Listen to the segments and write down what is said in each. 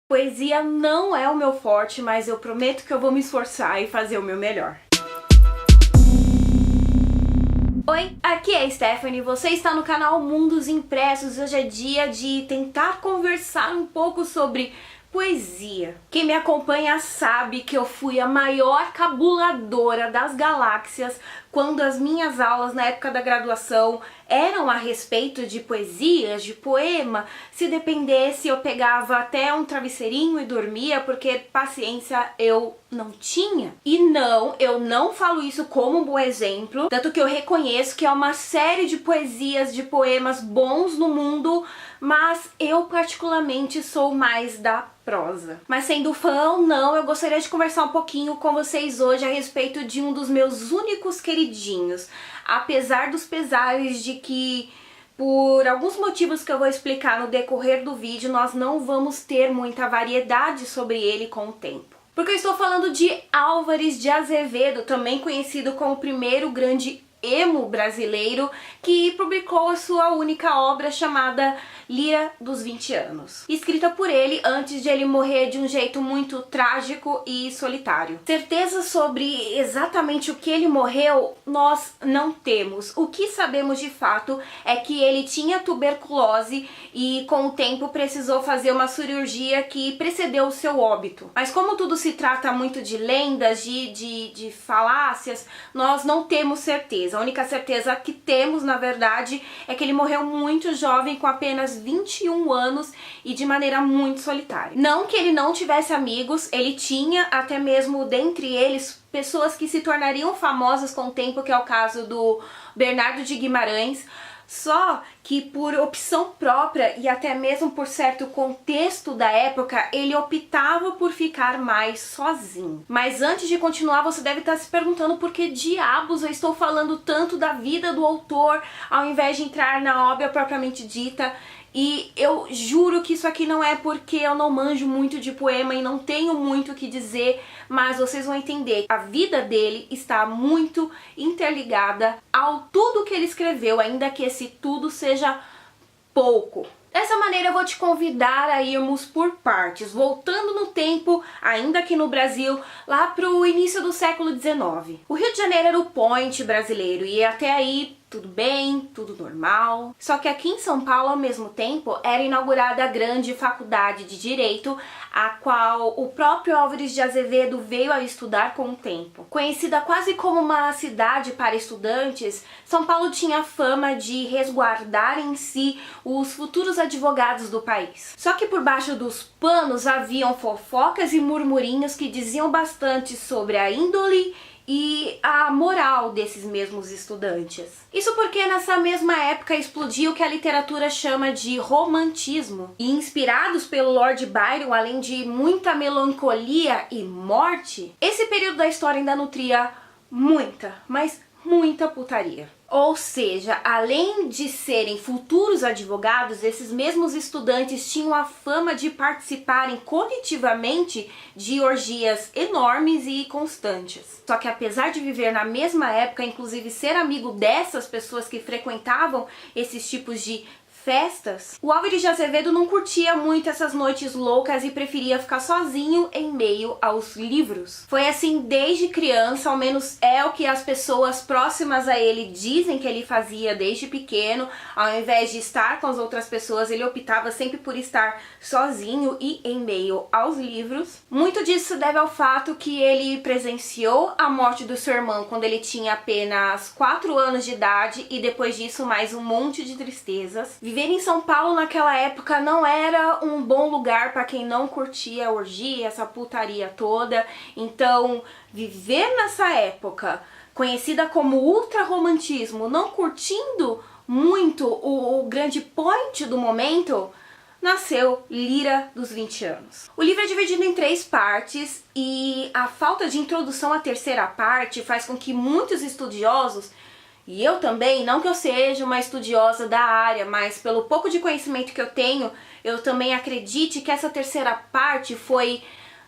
Poesia não é o meu forte, mas eu prometo que eu vou me esforçar e fazer o meu melhor. Oi, aqui é a Stephanie, você está no canal Mundos Impressos. Hoje é dia de tentar conversar um pouco sobre poesia. Quem me acompanha sabe que eu fui a maior cabuladora das galáxias quando as minhas aulas na época da graduação eram a respeito de poesias, de poema. Se dependesse, eu pegava até um travesseirinho e dormia, porque paciência eu não tinha. E não, eu não falo isso como um bom exemplo, tanto que eu reconheço que há uma série de poesias, de poemas bons no mundo, mas eu particularmente sou mais da prosa. Mas sendo fã ou não, eu gostaria de conversar um pouquinho com vocês hoje a respeito de um dos meus únicos queridinhos. Apesar dos pesares de que, por alguns motivos que eu vou explicar no decorrer do vídeo, nós não vamos ter muita variedade sobre ele com o tempo. Porque eu estou falando de Álvares de Azevedo, também conhecido como o primeiro grande emo brasileiro, que publicou a sua única obra chamada Lira dos 20 Anos, escrita por ele antes de ele morrer de um jeito muito trágico e solitário. Certeza sobre exatamente o que ele morreu nós não temos. O que sabemos de fato é que ele tinha tuberculose e com o tempo precisou fazer uma cirurgia que precedeu o seu óbito. Mas como tudo se trata muito de lendas, de falácias, nós não temos certeza. A única certeza que temos, na verdade, é que ele morreu muito jovem, com apenas 21 anos e de maneira muito solitária. Não que ele não tivesse amigos, ele tinha, até mesmo dentre eles, pessoas que se tornariam famosas com o tempo, que é o caso do Bernardo de Guimarães. Só que por opção própria e até mesmo por certo contexto da época, ele optava por ficar mais sozinho. Mas antes de continuar, você deve estar se perguntando por que diabos eu estou falando tanto da vida do autor ao invés de entrar na obra propriamente dita. E eu juro que isso aqui não é porque eu não manjo muito de poema e não tenho muito o que dizer, mas vocês vão entender. A vida dele está muito interligada ao tudo que ele escreveu, ainda que esse tudo seja pouco. Dessa maneira eu vou te convidar a irmos por partes, voltando no tempo, ainda aqui no Brasil, lá para o início do século XIX. O Rio de Janeiro era o point brasileiro e até aí tudo bem, tudo normal. Só que aqui em São Paulo, ao mesmo tempo, era inaugurada a grande faculdade de Direito, a qual o próprio Álvares de Azevedo veio a estudar com o tempo. Conhecida quase como uma cidade para estudantes, São Paulo tinha a fama de resguardar em si os futuros advogados do país. Só que por baixo dos panos haviam fofocas e murmurinhos que diziam bastante sobre a índole e a moral desses mesmos estudantes. Isso porque nessa mesma época explodiu o que a literatura chama de romantismo. E inspirados pelo Lord Byron, além de muita melancolia e morte, esse período da história ainda nutria muita, mas muita putaria. Ou seja, além de serem futuros advogados, esses mesmos estudantes tinham a fama de participarem coletivamente de orgias enormes e constantes. Só que apesar de viver na mesma época, inclusive ser amigo dessas pessoas que frequentavam esses tipos de festas, o Álvares de Azevedo não curtia muito essas noites loucas e preferia ficar sozinho em meio aos livros. Foi assim desde criança, ao menos é o que as pessoas próximas a ele dizem que ele fazia desde pequeno. Ao invés de estar com as outras pessoas, ele optava sempre por estar sozinho e em meio aos livros. Muito disso deve ao fato que ele presenciou a morte do seu irmão quando ele tinha apenas 4 anos de idade e depois disso mais um monte de tristezas. Viver em São Paulo naquela época não era um bom lugar para quem não curtia a orgia, essa putaria toda. Então, viver nessa época, conhecida como ultra-romantismo, não curtindo muito o grande point do momento, nasceu Lira dos 20 Anos. O livro é dividido em 3 partes e a falta de introdução à terceira parte faz com que muitos estudiosos, e eu também, não que eu seja uma estudiosa da área, mas pelo pouco de conhecimento que eu tenho, eu também acredite que essa terceira parte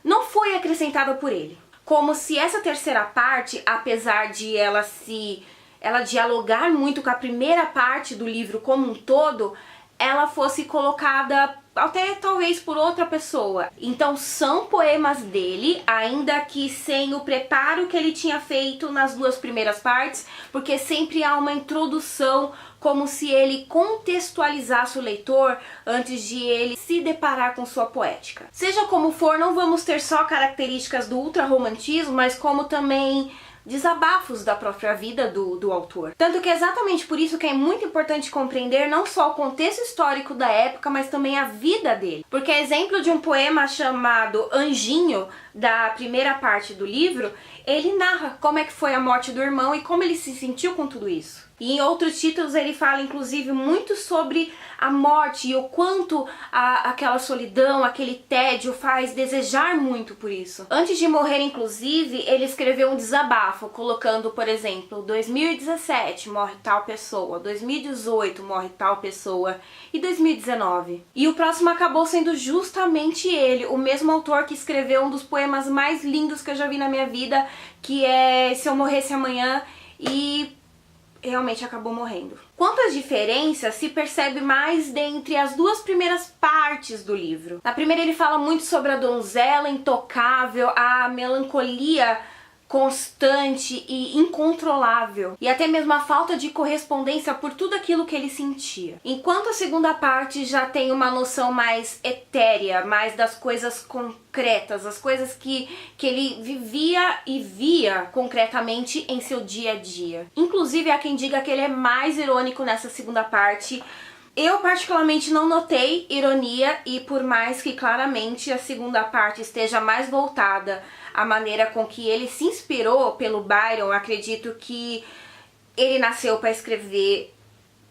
não foi acrescentada por ele. Como se essa terceira parte, apesar de ela dialogar muito com a primeira parte do livro como um todo, ela fosse colocada até talvez por outra pessoa. Então são poemas dele, ainda que sem o preparo que ele tinha feito nas duas primeiras partes, porque sempre há uma introdução, como se ele contextualizasse o leitor antes de ele se deparar com sua poética. Seja como for, não vamos ter só características do ultrarromantismo, mas como também desabafos da própria vida do autor. Tanto que é exatamente por isso que é muito importante compreender não só o contexto histórico da época, mas também a vida dele. Porque exemplo de um poema chamado Anjinho, da primeira parte do livro, ele narra como é que foi a morte do irmão e como ele se sentiu com tudo isso. E em outros títulos ele fala inclusive muito sobre a morte e o quanto aquela solidão, aquele tédio faz desejar muito por isso. Antes de morrer, inclusive, ele escreveu um desabafo, colocando, por exemplo, 2017 morre tal pessoa, 2018 morre tal pessoa e 2019. E o próximo acabou sendo justamente ele, o mesmo autor que escreveu um dos poemas mais lindos que eu já vi na minha vida, que é Se Eu Morresse Amanhã, e realmente acabou morrendo. Quanto às diferenças, se percebe mais dentre as duas primeiras partes do livro. Na primeira ele fala muito sobre a donzela intocável, a melancolia constante e incontrolável, e até mesmo a falta de correspondência por tudo aquilo que ele sentia. Enquanto a segunda parte já tem uma noção mais etérea, mais das coisas concretas, as coisas que ele vivia e via concretamente em seu dia a dia. Inclusive há quem diga que ele é mais irônico nessa segunda parte. Eu particularmente não notei ironia, e por mais que claramente a segunda parte esteja mais voltada à maneira com que ele se inspirou pelo Byron, acredito que ele nasceu para escrever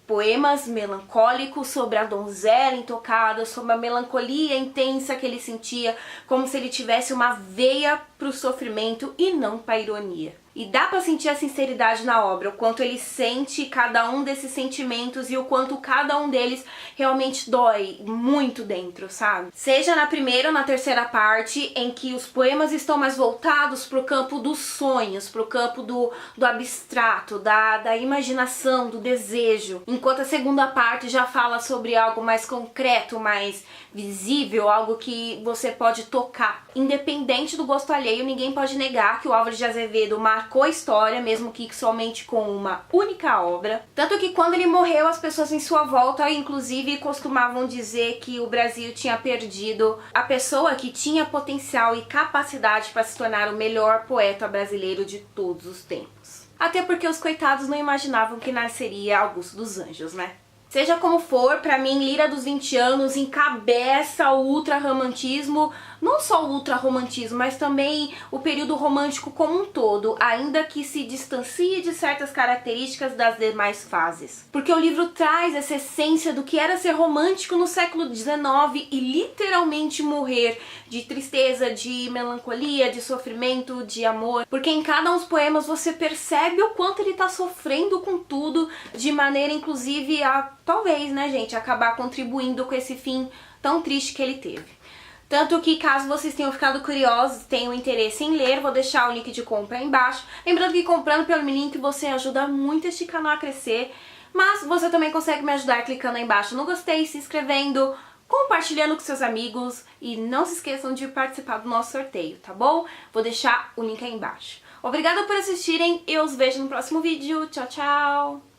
poemas melancólicos sobre a donzela intocada, sobre a melancolia intensa que ele sentia, como se ele tivesse uma veia para o sofrimento e não para a ironia. E dá pra sentir a sinceridade na obra, o quanto ele sente cada um desses sentimentos e o quanto cada um deles realmente dói muito dentro, sabe? Seja na primeira ou na terceira parte, em que os poemas estão mais voltados pro campo dos sonhos, pro campo do abstrato, da imaginação, do desejo. Enquanto a segunda parte já fala sobre algo mais concreto, mais visível, algo que você pode tocar. Independente do gosto alheio, ninguém pode negar que o Álvares de Azevedo marcou a história, mesmo que somente com uma única obra. Tanto que quando ele morreu, as pessoas em sua volta, inclusive, costumavam dizer que o Brasil tinha perdido a pessoa que tinha potencial e capacidade para se tornar o melhor poeta brasileiro de todos os tempos. Até porque os coitados não imaginavam que nasceria Augusto dos Anjos, né? Seja como for, pra mim, Lira dos 20 anos encabeça o ultrarromantismo, não só o ultrarromantismo, mas também o período romântico como um todo, ainda que se distancie de certas características das demais fases. Porque o livro traz essa essência do que era ser romântico no século XIX e literalmente morrer de tristeza, de melancolia, de sofrimento, de amor. Porque em cada um dos poemas você percebe o quanto ele tá sofrendo com tudo, de maneira inclusive a, talvez, né, gente, acabar contribuindo com esse fim tão triste que ele teve. Tanto que, caso vocês tenham ficado curiosos, tenham interesse em ler, vou deixar o link de compra aí embaixo. Lembrando que comprando pelo meu link você ajuda muito este canal a crescer, mas você também consegue me ajudar clicando aí embaixo no gostei, se inscrevendo, compartilhando com seus amigos e não se esqueçam de participar do nosso sorteio, tá bom? Vou deixar o link aí embaixo. Obrigada por assistirem e eu os vejo no próximo vídeo. Tchau, tchau!